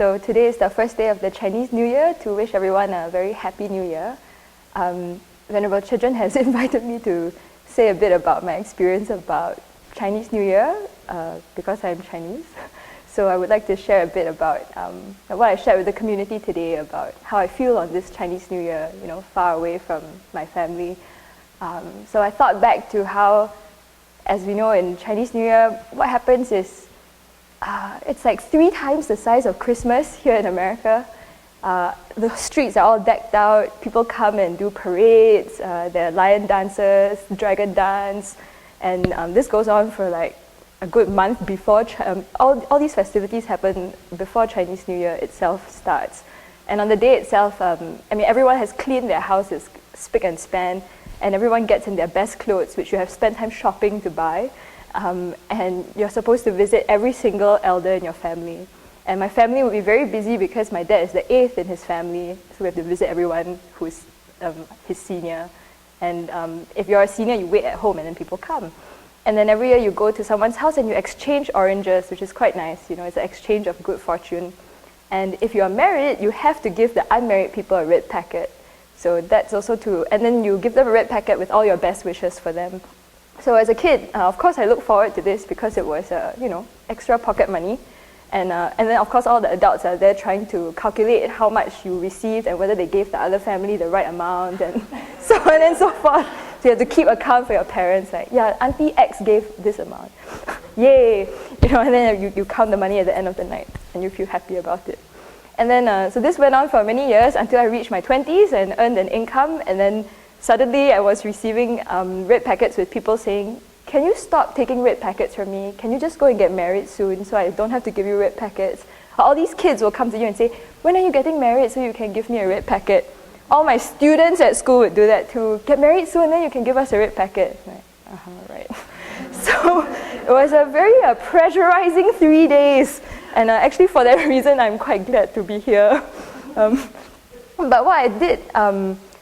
So today is the first day of the Chinese New Year, to wish everyone a very happy New Year. Venerable Children has invited me to say a bit about my experience about Chinese New Year, because I'm Chinese. So I would like to share a bit about what I shared with the community today about how I feel on this Chinese New Year, far away from my family. So I thought back to how, as we know, in Chinese New Year, what happens is it's like 3 times the size of Christmas here in America. The streets are all decked out. People come and do parades. There are lion dances, dragon dance, and this goes on for like a good month before. All these festivities happen before Chinese New Year itself starts. And on the day itself, everyone has cleaned their houses spick and span, and everyone gets in their best clothes, which you have spent time shopping to buy. And you're supposed to visit every single elder in your family. And my family would be very busy because my dad is the 8th in his family, so we have to visit everyone who's his senior. And if you're a senior, you wait at home and then people come. And then every year you go to someone's house and you exchange oranges, which is quite nice. It's an exchange of good fortune. And if you are married, you have to give the unmarried people a red packet. So that's also and then you give them a red packet with all your best wishes for them. So as a kid, of course, I look forward to this because it was, extra pocket money. And then, of course, all the adults are there trying to calculate how much you received and whether they gave the other family the right amount and so on and so forth. So you have to keep account for your parents, like, yeah, Auntie X gave this amount. Yay! And then you count the money at the end of the night and you feel happy about it. And then, so this went on for many years until I reached my 20s and earned an income. And then suddenly I was receiving red packets with people saying, can you stop taking red packets from me? Can you just go and get married soon so I don't have to give you red packets? All these kids will come to you and say, when are you getting married so you can give me a red packet? All my students at school would do that too. Get married soon, then you can give us a red packet. Like, right. So it was a very pressurizing 3 days. And actually for that reason, I'm quite glad to be here. But what I did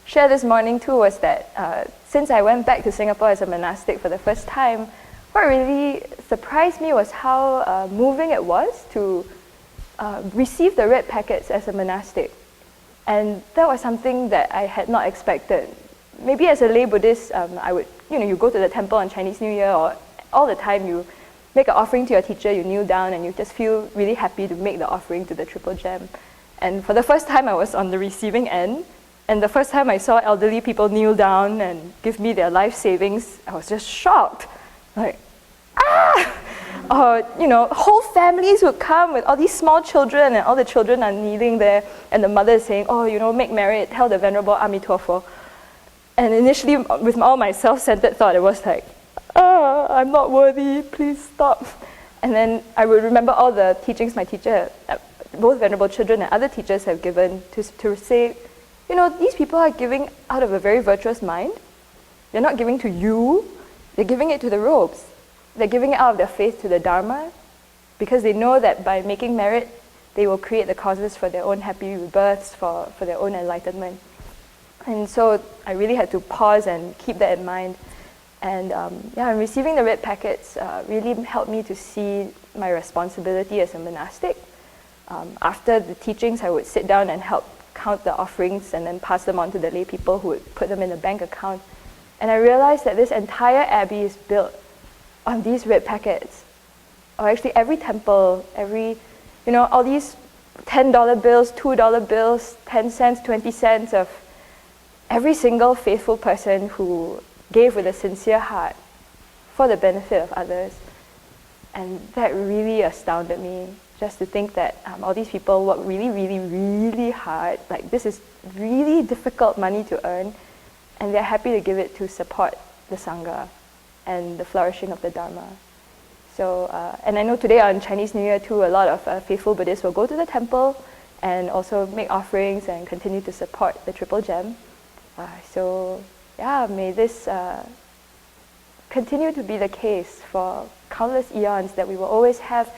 share this morning too was that since I went back to Singapore as a monastic for the first time, what really surprised me was how moving it was to receive the red packets as a monastic. And that was something that I had not expected. Maybe as a lay Buddhist, I would, you go to the temple on Chinese New Year, or all the time you make an offering to your teacher, you kneel down and you just feel really happy to make the offering to the Triple Gem. And for the first time I was on the receiving end, and the first time I saw elderly people kneel down and give me their life savings, I was just shocked. Like, Or, whole families would come with all these small children, and all the children are kneeling there, and the mother is saying, make merit, tell the Venerable Amitofo. And initially, with all my self-centered thought, it was like, I'm not worthy, please stop. And then I would remember all the teachings my teacher, both Venerable Children and other teachers have given to say, these people are giving out of a very virtuous mind. They're not giving to you, they're giving it to the robes. They're giving it out of their faith to the Dharma, because they know that by making merit, they will create the causes for their own happy rebirths, for their own enlightenment. And so I really had to pause and keep that in mind. And receiving the red packets really helped me to see my responsibility as a monastic. After the teachings, I would sit down and help count the offerings and then pass them on to the lay people who would put them in a bank account. And I realized that this entire abbey is built on these red packets. Or actually every temple, all these $10 bills, $2 bills, 10 cents, 20 cents of every single faithful person who gave with a sincere heart for the benefit of others. And that really astounded me, just to think that all these people work really, really, really hard. Like, this is really difficult money to earn, and they're happy to give it to support the Sangha and the flourishing of the Dharma. So, and I know today on Chinese New Year too, a lot of faithful Buddhists will go to the temple and also make offerings and continue to support the Triple Gem. May this continue to be the case for countless eons, that we will always have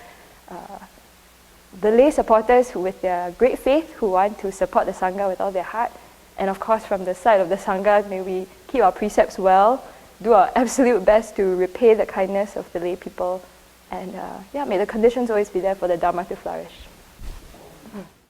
the lay supporters with their great faith who want to support the Sangha with all their heart. And of course, from the side of the Sangha, may we keep our precepts well, do our absolute best to repay the kindness of the lay people, and may the conditions always be there for the Dharma to flourish. 嗯。